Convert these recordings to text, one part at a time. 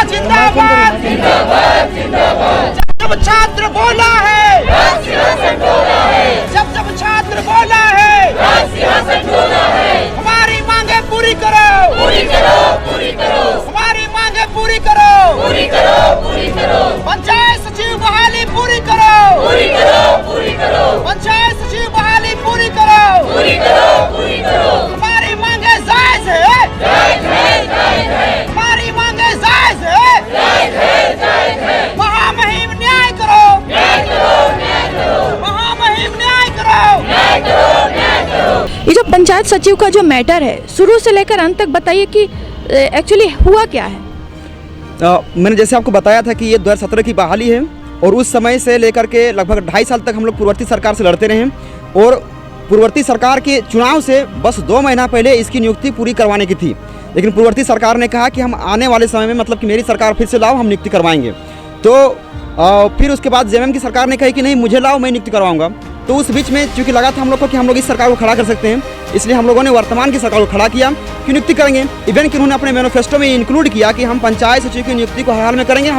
जिंदाबाद जिंदाबाद जिंदाबाद। जब छात्र बोला है जब छात्र बोला है हमारी मांगे पूरी करो पूरी करो हमारी मांगे पूरी करो पंचायत सचिव बहाली पूरी करो पंचायत सचिव बहाली पूरी करो हमारी मांगे जायज है हमारी मांगे जायज है महामहिम न्याय करो महामहिम न्याय करो। ये जो पंचायत सचिव का जो मैटर है शुरू से लेकर अंत तक बताइए कि एक्चुअली हुआ क्या है। मैंने जैसे आपको बताया था कि ये 2017 की बहाली है और उस समय से लेकर के लगभग 2.5 साल तक हम लोग पूर्ववर्ती सरकार से लड़ते रहे हैं और पूर्ववर्ती सरकार के चुनाव से बस 2 महीना पहले इसकी नियुक्ति पूरी करवाने की थी, लेकिन पूर्ववर्ती सरकार ने कहा कि हम आने वाले समय में मतलब कि मेरी सरकार फिर से लाओ, हम नियुक्ति करवाएंगे। तो फिर उसके बाद जेएमएम की सरकार ने कहा कि नहीं मुझे लाओ, मैं नियुक्ति करवाऊंगा। तो उस बीच में चूँकि लगा था हम लोग को कि हम लोग इस सरकार को खड़ा कर सकते हैं, इसलिए हम लोगों ने वर्तमान की सरकार को खड़ा किया कि नियुक्ति करेंगे। इवन कि उन्होंने अपने मैनिफेस्टो में इंक्लूड किया कि हम पंचायत सचिव की नियुक्ति को हर हाल में करेंगे,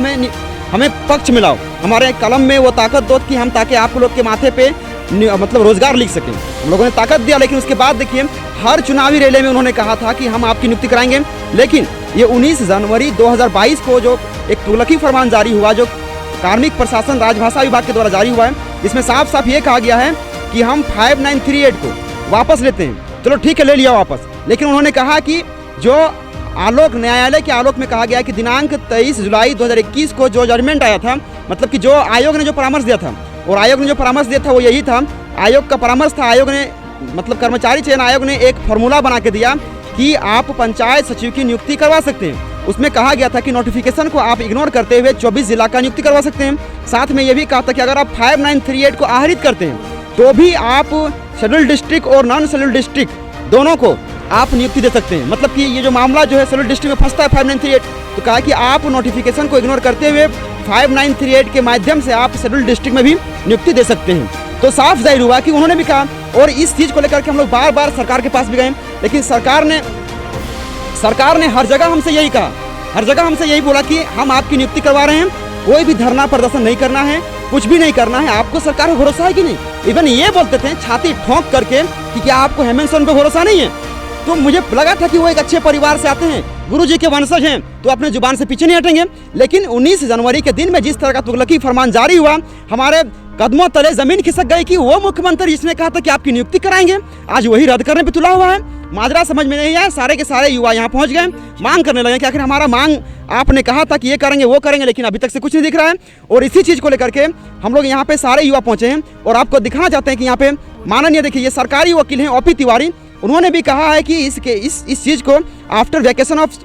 हमें पक्ष मिलाओ, हमारे कलम में वो ताकत दो कि हम ताकि आप लोग के माथे पे मतलब रोजगार लिख सकें। हम लोगों ने ताकत दिया, लेकिन उसके बाद देखिए हर चुनावी रैली में उन्होंने कहा था कि हम आपकी नियुक्ति कराएंगे। लेकिन ये 19 जनवरी 2022 को जो एक तुगलकी फरमान जारी हुआ, जो कार्मिक प्रशासन राजभाषा विभाग के द्वारा जारी हुआ है, इसमें साफ साफ ये कहा गया है कि हम 5938 को वापस लेते हैं। चलो ठीक है, ले लिया वापस, लेकिन उन्होंने कहा कि जो आलोक न्यायालय के आलोक में कहा गया कि दिनांक 23 जुलाई 2021 को जो जजमेंट आया था, मतलब कि जो आयोग ने जो परामर्श दिया था, और आयोग ने जो परामर्श दिया था वो यही था, आयोग का परामर्श था, आयोग ने मतलब कर्मचारी चयन आयोग ने एक फॉर्मूला बना के दिया कि आप पंचायत सचिव की नियुक्ति करवा सकते हैं। उसमें कहा गया था कि नोटिफिकेशन को आप इग्नोर करते हुए 24 जिला का नियुक्ति करवा सकते हैं। साथ में ये भी कहा था कि अगर आप 5938 को आहरित करते हैं तो भी आप शेड्यूल डिस्ट्रिक्ट और नॉन शेड्यूल डिस्ट्रिक्ट दोनों को आप नियुक्ति दे सकते हैं। मतलब कि ये जो मामला जो है शेड्यूल डिस्ट्रिक्ट में फंसता है 5938, तो कहा कि आप नोटिफिकेशन को इग्नोर करते हुए 5938 के माध्यम से आप शेड्यूल डिस्ट्रिक्ट में भी नियुक्ति दे सकते हैं। तो साफ जाहिर हुआ कि उन्होंने भी कहा, और इस चीज़ को लेकर के हम लोग बार बार सरकार के पास भी गए, लेकिन सरकार ने हर जगह हमसे यही कहा, हर जगह हमसे यही बोला कि हम आपकी नियुक्ति करवा रहे हैं, कोई भी धरना प्रदर्शन नहीं करना है, कुछ भी नहीं करना है। आपको सरकार पर भरोसा है कि नहीं? इवन ये बोलते थे छाती ठोंक करके कि क्या आपको हेमंत सोरेन पर भरोसा नहीं है? तो मुझे लगा था कि वो एक अच्छे परिवार से आते हैं, गुरुजी के वंशज हैं, तो अपने जुबान से पीछे नहीं हटेंगे। लेकिन 19 जनवरी के दिन में जिस तरह का तुगलकी फरमान जारी हुआ, हमारे कदमों तले जमीन खिसक गई कि वो मुख्यमंत्री जिसने कहा था कि आपकी नियुक्ति कराएंगे, आज वही रद्द करने पे तुला हुआ है। माजरा समझ में नहीं आया, सारे के सारे युवा यहाँ पहुँच गए, मांग करने लगे कि आखिर हमारा मांग आपने कहा था कि ये करेंगे वो करेंगे, लेकिन अभी तक से कुछ नहीं दिख रहा है। और इसी चीज़ को लेकर के हम लोग यहाँ पे सारे युवा पहुँचे हैं और आपको दिखाना चाहते हैं कि यहाँ पे माननीय देखिए ये सरकारी वकील हैं ओपी तिवारी, उन्होंने भी कहा है कि इस चीज़ को after vacation of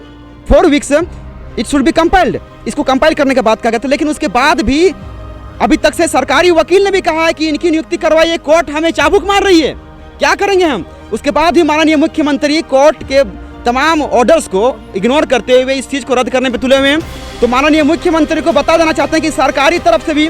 4 weeks it should be compiled, इसको कंपाइल करने के बाद कहा गया था। लेकिन उसके बाद भी अभी तक से सरकारी वकील ने भी कहा है कि इनकी नियुक्ति करवाइए, कोर्ट हमें चाबुक मार रही है, क्या करेंगे हम? उसके बाद भी माननीय मुख्यमंत्री कोर्ट के तमाम ऑर्डर्स को इग्नोर करते हुए इस चीज़ को रद्द करने पे तुले हुए हैं। तो माननीय मुख्यमंत्री को बता देना चाहते हैं कि सरकारी तरफ से भी,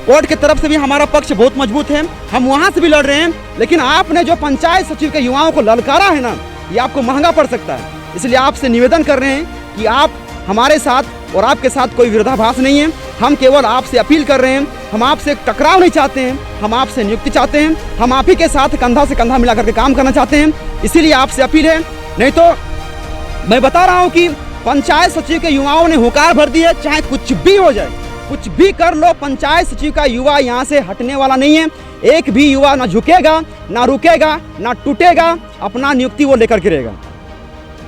कोर्ट की तरफ से भी हमारा पक्ष बहुत मजबूत है, हम वहाँ से भी लड़ रहे हैं, लेकिन आपने जो पंचायत सचिव के युवाओं को ललकारा है ना, ये आपको महंगा पड़ सकता है। इसलिए आपसे निवेदन कर रहे हैं कि आप हमारे साथ और आपके साथ कोई विरोधाभास नहीं है, हम केवल आपसे अपील कर रहे हैं, हम आपसे टकराव नहीं चाहते हैं, हम आपसे नियुक्ति चाहते हैं, हम आप ही के साथ कंधा से कंधा मिला करके काम करना चाहते हैं, इसीलिए आपसे अपील है। नहीं तो मैं बता रहा हूँ कि पंचायत सचिव के युवाओं ने हुकार भर दी है, चाहे कुछ भी हो जाए, कुछ भी कर लो, पंचायत सचिव का युवा यहाँ से हटने वाला नहीं है। एक भी युवा ना झुकेगा, ना रुकेगा, ना टूटेगा, अपना नियुक्ति वो लेकर के रहेगा।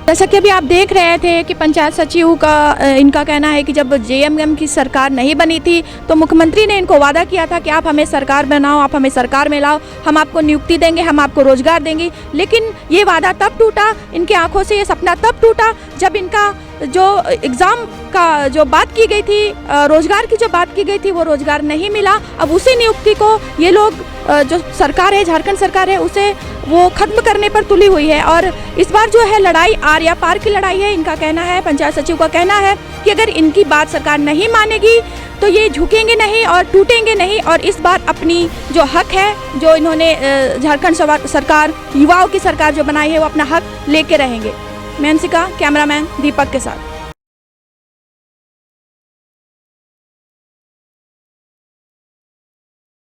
जैसा कि अभी आप देख रहे थे कि पंचायत सचिव का इनका कहना है कि जब जेएमएम की सरकार नहीं बनी थी तो मुख्यमंत्री ने इनको वादा किया था कि आप हमें सरकार बनाओ, आप हमें सरकार में लाओ, हम आपको नियुक्ति देंगे, हम आपको रोजगार देंगे। लेकिन ये वादा तब टूटा, इनके आंखों से ये सपना तब टूटा जब इनका जो एग्ज़ाम का जो बात की गई थी, रोजगार की जो बात की गई थी, वो रोजगार नहीं मिला। अब उसी नियुक्ति को ये लोग जो सरकार है, झारखंड सरकार है, उसे वो खत्म करने पर तुली हुई है। और इस बार जो है लड़ाई आर या पार की लड़ाई है। इनका कहना है, पंचायत सचिव का कहना है कि अगर इनकी बात सरकार नहीं मानेगी तो ये झुकेंगे नहीं और टूटेंगे नहीं, और इस बार अपनी जो हक है, जो इन्होंने झारखंड सरकार, युवाओं की सरकार जो बनाई है, वो अपना हक लेके रहेंगे। मैं अंशिका, कैमरामैन दीपक के साथ।